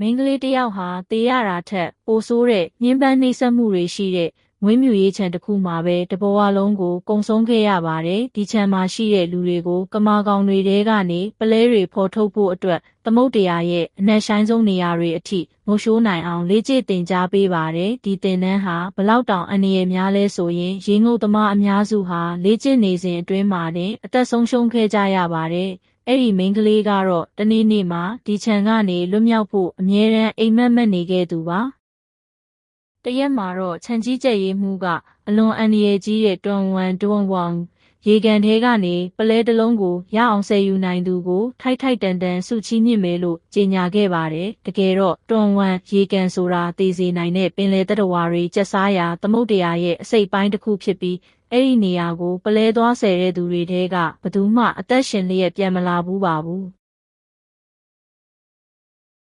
မိန်းကလေးတစ်ယောက်ဟာတေးရတာထက်ပိုဆိုးတဲ့ညှဉ်းပန်းနှိပ်စက်မှုတွေရှိတဲ့မွေးမြူရေးခြံတစ်ခုမှာပဲတဘဝလုံးကိုကုံဆုံးခဲ့ရပါတယ်။ဒီခြံမှာရှိတဲ့လူတွေကိုကမာကောင်တွေထဲကနေပလဲတွေဖော်ထုတ်ဖို့အတွက်သမုဒ္ဒရာရဲ့အနက်ရှိုင်းဆုံးနေရာတွေအထိငိုရှိုးနိုင်အောင်လေ့ကျင့်သင်ကြားပေးပါတယ်။ဒီသင်တန်းဟာဘလောက်တောင်အန္တရာယ်များလဲဆိုရင်ရေငုပ်သမားအများစုဟာလေ့ကျင့်နေစဉ်အတွင်းမှာတင်အသက်ဆုံးရှုံးခဲ့ကြရပါတယ်။အဲ့ဒီမိန်းကလေးကတော့တနေ့နေ့မှာဒီခြံကနေလွတ်မြောက်ဖို့အမြဲတမ်းအိမ်မက်မက်နေခဲ့သူပါ။တရက်မှာတော့ခြံကြီးကြက်ရေးမှုကအလွန်အန္တရာယ်ကြီးတဲ့တွန်ဝမ်ရေကန်ထဲကနေပလဲတစ်လုံးကိုရအောင်ဆယ်ယူနိုင်သူကိုထိုက်ထိုက်တန်တန်ဆုချီးမြှင့်မယ်လို့ကြေညာခဲ့ပါတယ်။တကယ်တော့တွန်ဝမ်ရေကန်ဆိုတာသေစေနိုင်တဲ့ပင်လယ်သတ္တဝါတွေကျက်စားရာသမုဒ္ဒရာရဲ့အစိတ်ပိုင်းတစ်ခုဖြစ်ပြီးအဲ့ဒီနေရာကိုပလဲသွားဆယ်တဲ့သူတွေထဲကဘယ်သူမှအသက်ရှင်လျက်ပြန်မလာဘူးပါဘူး။